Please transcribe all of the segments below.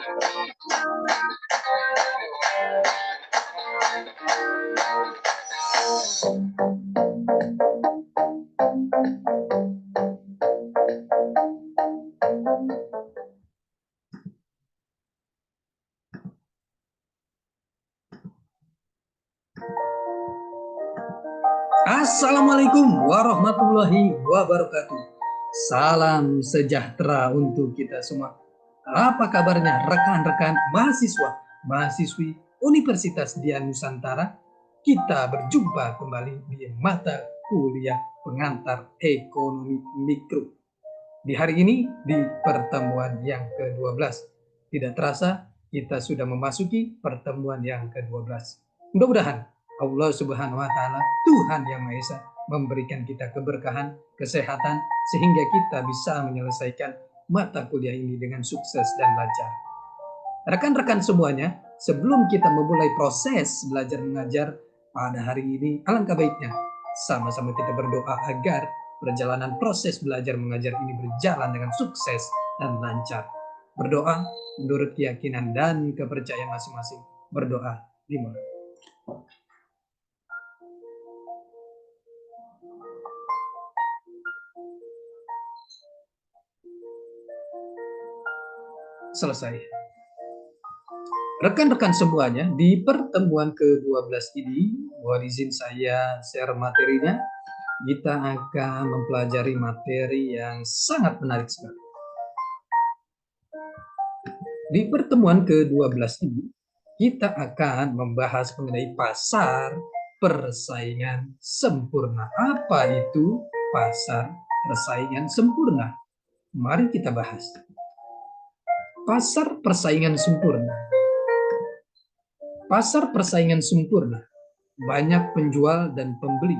Assalamualaikum warahmatullahi wabarakatuh. Salam sejahtera untuk kita semua. Apa kabarnya rekan-rekan mahasiswa, mahasiswi Universitas Dian Nusantara? Kita berjumpa kembali di mata kuliah pengantar ekonomi mikro. Di hari ini, di pertemuan yang ke-12. Tidak terasa, kita sudah memasuki pertemuan yang ke-12. Mudah-mudahan Allah Subhanahu wa Ta'ala, Tuhan Yang Maha Esa, memberikan kita keberkahan, kesehatan, sehingga kita bisa menyelesaikan mata kuliah ini dengan sukses dan lancar. Rekan-rekan semuanya, sebelum kita memulai proses belajar mengajar pada hari ini, alangkah baiknya sama-sama kita berdoa agar perjalanan proses belajar mengajar ini berjalan dengan sukses dan lancar. Berdoa menurut keyakinan dan kepercayaan masing-masing. Berdoa dimulai. Selesai. Rekan-rekan semuanya, di pertemuan ke-12 ini, mohon izin saya share materinya. Kita akan mempelajari materi yang sangat menarik sekali. Di pertemuan ke-12 ini, kita akan membahas mengenai pasar persaingan sempurna. Apa itu pasar persaingan sempurna? Mari kita bahas. Pasar persaingan sempurna. Pasar persaingan sempurna, banyak penjual dan pembeli.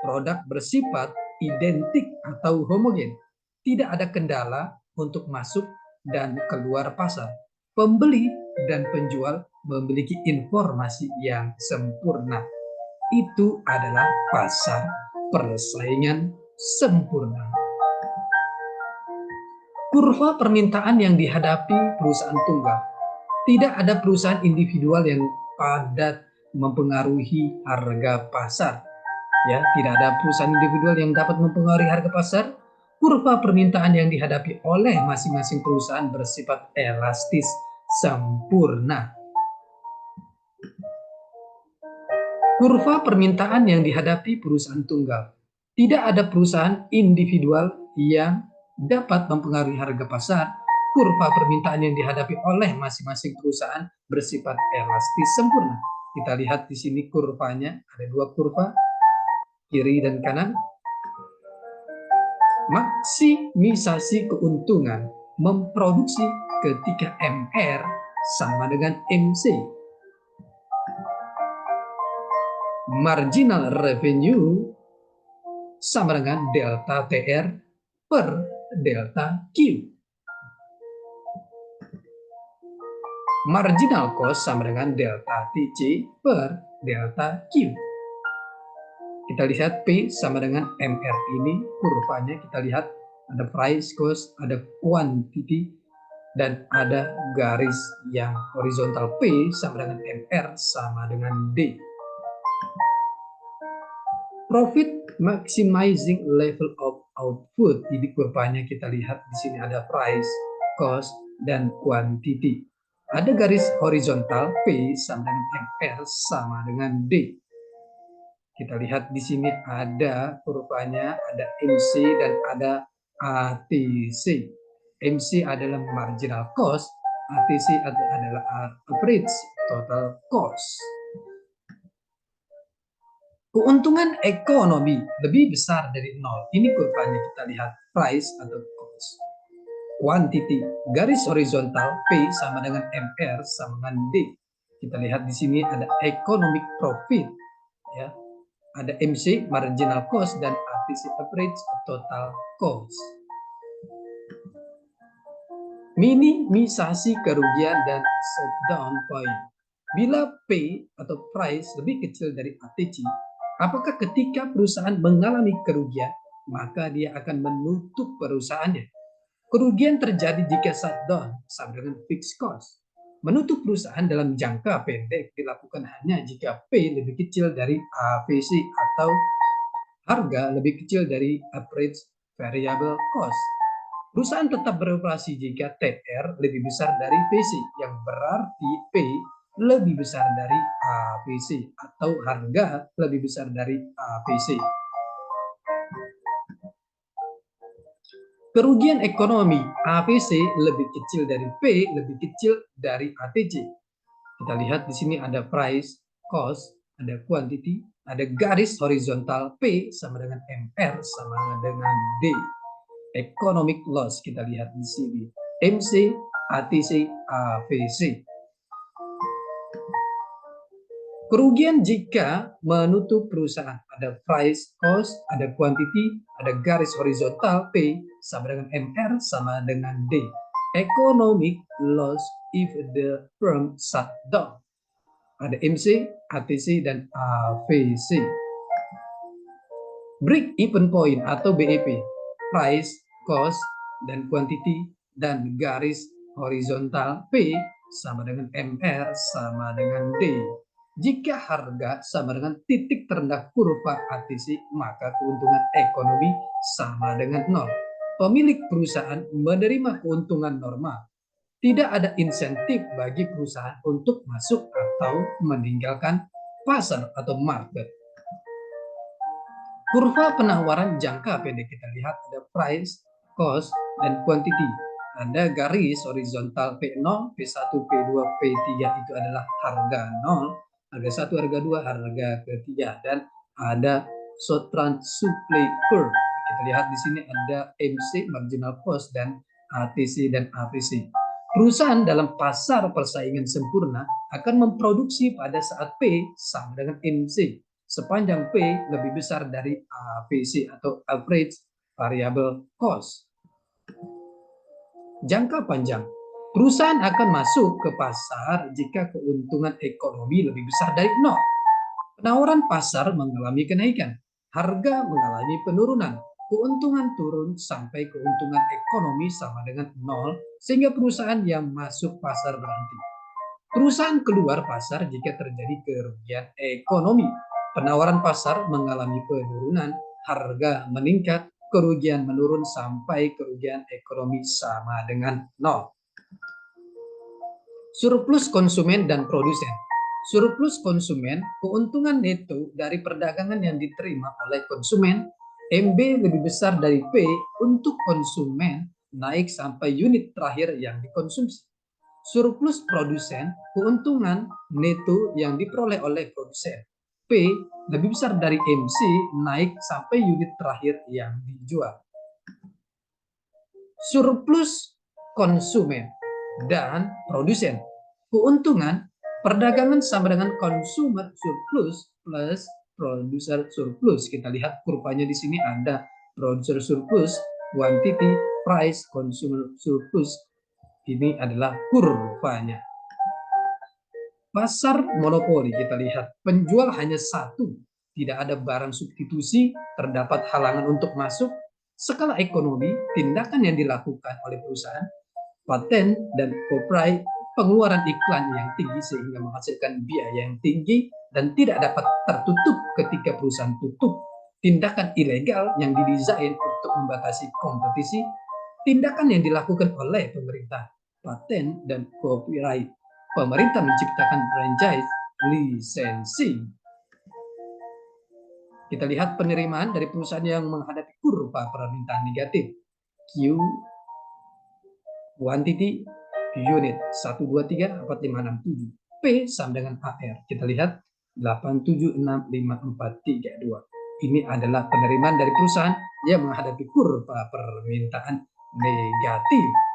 Produk bersifat identik atau homogen. Tidak ada kendala untuk masuk dan keluar pasar. Pembeli dan penjual memiliki informasi yang sempurna. Itu adalah pasar persaingan sempurna. Kurva permintaan yang dihadapi perusahaan tunggal. Tidak ada perusahaan individual yang padat mempengaruhi harga pasar. Ya, tidak ada perusahaan individual yang dapat mempengaruhi harga pasar. Kurva permintaan yang dihadapi oleh masing-masing perusahaan bersifat elastis sempurna. Kurva permintaan yang dihadapi perusahaan tunggal. Tidak ada perusahaan individual yang dapat mempengaruhi harga pasar. Kurva permintaan yang dihadapi oleh masing-masing perusahaan bersifat elastis sempurna. Kita lihat di sini kurvanya, ada dua kurva, kiri dan kanan. Maksimisasi keuntungan memproduksi ketika MR sama dengan MC. Marginal revenue sama dengan delta TR per delta Q. Marginal cost sama dengan delta TC per delta Q. Kita lihat P sama dengan MR ini, kurvanya kita lihat ada price, cost, ada quantity, dan ada garis yang horizontal P sama dengan MR sama dengan D. Profit maximizing level of output, ini kurvanya kita lihat di sini ada price, cost, dan quantity. Ada garis horizontal P sama dengan MR sama dengan D. Kita lihat di sini ada kurvanya, ada MC dan ada ATC. MC adalah marginal cost, ATC adalah average total cost. Keuntungan ekonomi lebih besar dari nol. Ini kurvanya kita lihat price atau cost. Quantity, garis horizontal P sama dengan MR sama dengan D. Kita lihat di sini ada economic profit, ya. Ada MC marginal cost dan ATC average total cost. Minimisasi kerugian dan shutdown point. Bila P atau price lebih kecil dari ATC, apakah ketika perusahaan mengalami kerugian, maka dia akan menutup perusahaannya? Kerugian terjadi jika shutdown sama dengan fixed cost. Menutup perusahaan dalam jangka pendek dilakukan hanya jika P lebih kecil dari AVC atau harga lebih kecil dari average variable cost. Perusahaan tetap beroperasi jika TR lebih besar dari VC, yang berarti P lebih besar dari AVC atau harga lebih besar dari AVC. Kerugian ekonomi AVC lebih kecil dari P lebih kecil dari ATC. Kita lihat di sini ada price, cost, ada quantity, ada garis horizontal P sama dengan MR sama dengan D. Economic loss kita lihat di sini. MC, ATC, AVC. Kerugian jika menutup perusahaan. Ada price, cost, ada quantity, ada garis horizontal P sama dengan MR sama dengan D. Economic loss if the firm shut down. Ada MC, ATC, dan AVC. Break even point atau BEP. Price, cost, dan quantity, dan garis horizontal P sama dengan MR sama dengan D. Jika harga sama dengan titik terendah kurva ATC, maka keuntungan ekonomi sama dengan nol. Pemilik perusahaan menerima keuntungan normal. Tidak ada insentif bagi perusahaan untuk masuk atau meninggalkan pasar atau market. Kurva penawaran jangka pendek kita lihat ada price, cost, dan quantity. Ada garis horizontal P0, P1, P2, P3 itu adalah harga 0, harga 1, harga 2, harga ketiga, dan ada short run supply curve. Kita lihat di sini ada MC, marginal cost, dan ATC dan AVC. Perusahaan dalam pasar persaingan sempurna akan memproduksi pada saat P sama dengan MC. Sepanjang P lebih besar dari AVC atau average variable cost. Jangka panjang, perusahaan akan masuk ke pasar jika keuntungan ekonomi lebih besar dari nol. Penawaran pasar mengalami kenaikan, harga mengalami penurunan, keuntungan turun sampai keuntungan ekonomi sama dengan nol, sehingga perusahaan yang masuk pasar berhenti. Perusahaan keluar pasar jika terjadi kerugian ekonomi. Penawaran pasar mengalami penurunan, harga meningkat, kerugian menurun sampai kerugian ekonomi sama dengan nol. Surplus konsumen dan produsen. Surplus konsumen, keuntungan neto dari perdagangan yang diterima oleh konsumen, MB lebih besar dari P untuk konsumen naik sampai unit terakhir yang dikonsumsi. Surplus produsen, keuntungan neto yang diperoleh oleh produsen. P lebih besar dari MC naik sampai unit terakhir yang dijual. Surplus konsumen dan produsen. Keuntungan perdagangan sama dengan consumer surplus plus producer surplus. Kita lihat kurvanya di sini ada producer surplus, quantity, price, consumer surplus. Ini adalah kurvanya. Pasar monopoli kita lihat, penjual hanya satu, tidak ada barang substitusi, terdapat halangan untuk masuk, skala ekonomi, tindakan yang dilakukan oleh perusahaan, paten dan copyright, pengeluaran iklan yang tinggi sehingga menghasilkan biaya yang tinggi dan tidak dapat tertutup ketika perusahaan tutup, tindakan ilegal yang didesain untuk membatasi kompetisi, tindakan yang dilakukan oleh pemerintah, paten dan copyright. Pemerintah menciptakan franchise licensing. Kita lihat penerimaan dari perusahaan yang menghadapi kurva permintaan negatif. Q, quantity, unit 1, 2, 3, 4, 5, 6, 7. P sama dengan AR. Kita lihat 8, 7, 6, 5, 4, 3, 2. Ini adalah penerimaan dari perusahaan yang menghadapi kurva permintaan negatif.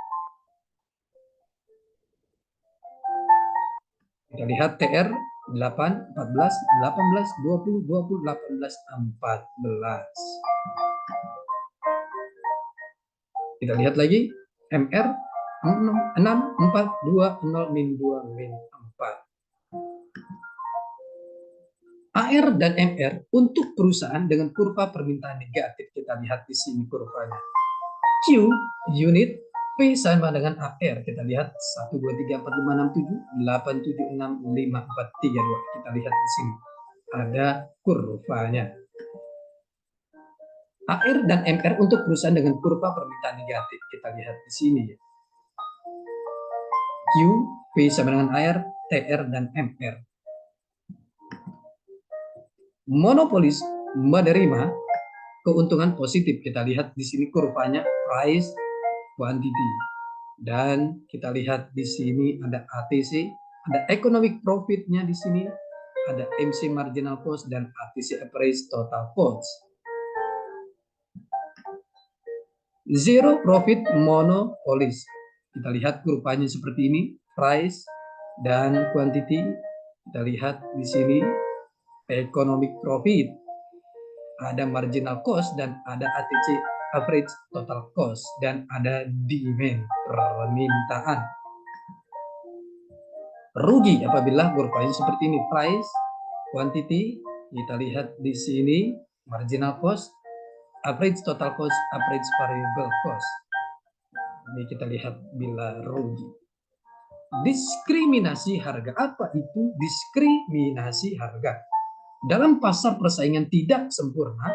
Kita lihat TR 8, 14, 18, 20, 20, 18, 14. Kita lihat lagi MR 6, 4, 2, 0, min 2, min 4. AR dan MR untuk perusahaan dengan kurva permintaan negatif. Kita lihat di sini kurvanya. Q, unit, P sama dengan AR. Kita lihat 1, 2, 3, 4, 5, 6, 7, 8, 7, 6, 5, 4, 3, 2. Kita lihat di sini. Ada kurvanya. AR dan MR untuk perusahaan dengan kurva permintaan negatif. Kita lihat di sini. Q, P sama dengan AR, TR, dan MR. Monopolis menerima keuntungan positif. Kita lihat di sini kurvanya price quantity. Dan kita lihat di sini ada ATC, ada economic profitnya di sini, ada MC marginal cost dan ATC average total cost. Zero profit monopolis. Kita lihat kurvanya seperti ini, price dan quantity. Kita lihat di sini economic profit, ada marginal cost dan ada ATC average total cost dan ada demand permintaan. Rugi apabila kurvanya seperti ini, price, quantity, kita lihat di sini marginal cost, average total cost, average variable cost. Ini kita lihat bila rugi. Diskriminasi harga. Apa itu diskriminasi harga? Dalam pasar persaingan tidak sempurna,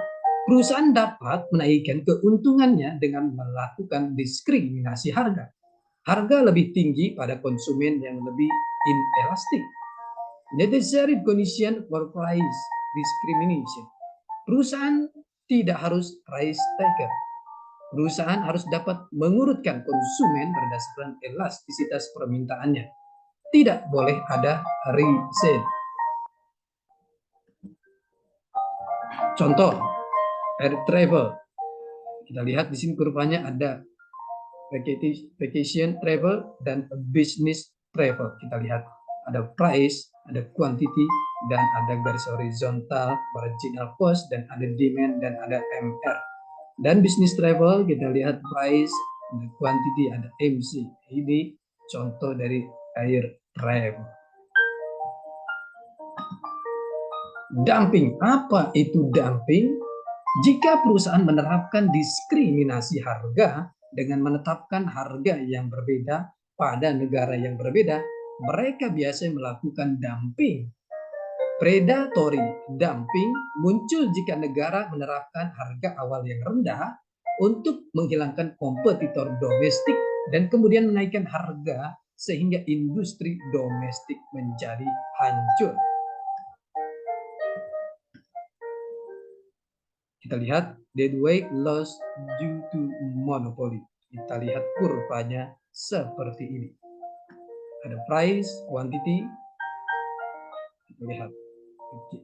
perusahaan dapat menaikkan keuntungannya dengan melakukan diskriminasi harga. Harga lebih tinggi pada konsumen yang lebih inelastik. Necessary condition for price discrimination. Perusahaan tidak harus price taker. Perusahaan harus dapat mengurutkan konsumen berdasarkan elastisitas permintaannya. Tidak boleh ada resale. Contoh, air travel. Kita lihat di sini kurvanya ada vacation travel dan business travel. Kita lihat ada price, ada quantity, dan ada garis horizontal, marginal cost, dan ada demand, dan ada MR. Dan business travel kita lihat price, ada quantity, ada MC. Ini contoh dari air travel. Dumping. Apa itu dumping? Jika perusahaan menerapkan diskriminasi harga dengan menetapkan harga yang berbeda pada negara yang berbeda, mereka biasanya melakukan dumping. Predatory dumping muncul jika negara menerapkan harga awal yang rendah untuk menghilangkan kompetitor domestik dan kemudian menaikkan harga sehingga industri domestik menjadi hancur. Kita lihat deadweight loss due to monopoly. Kita lihat kurvanya seperti ini. Ada price, quantity. Kita lihat. Oke.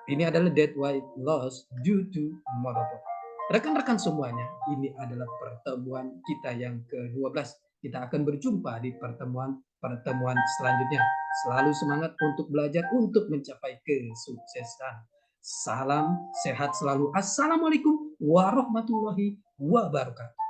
Ini adalah deadweight loss due to monopoly. Rekan-rekan semuanya, ini adalah pertemuan kita yang ke-12. Kita akan berjumpa di pertemuan selanjutnya. Selalu semangat untuk belajar untuk mencapai kesuksesan. Salam sehat selalu. Assalamualaikum warahmatullahi wabarakatuh.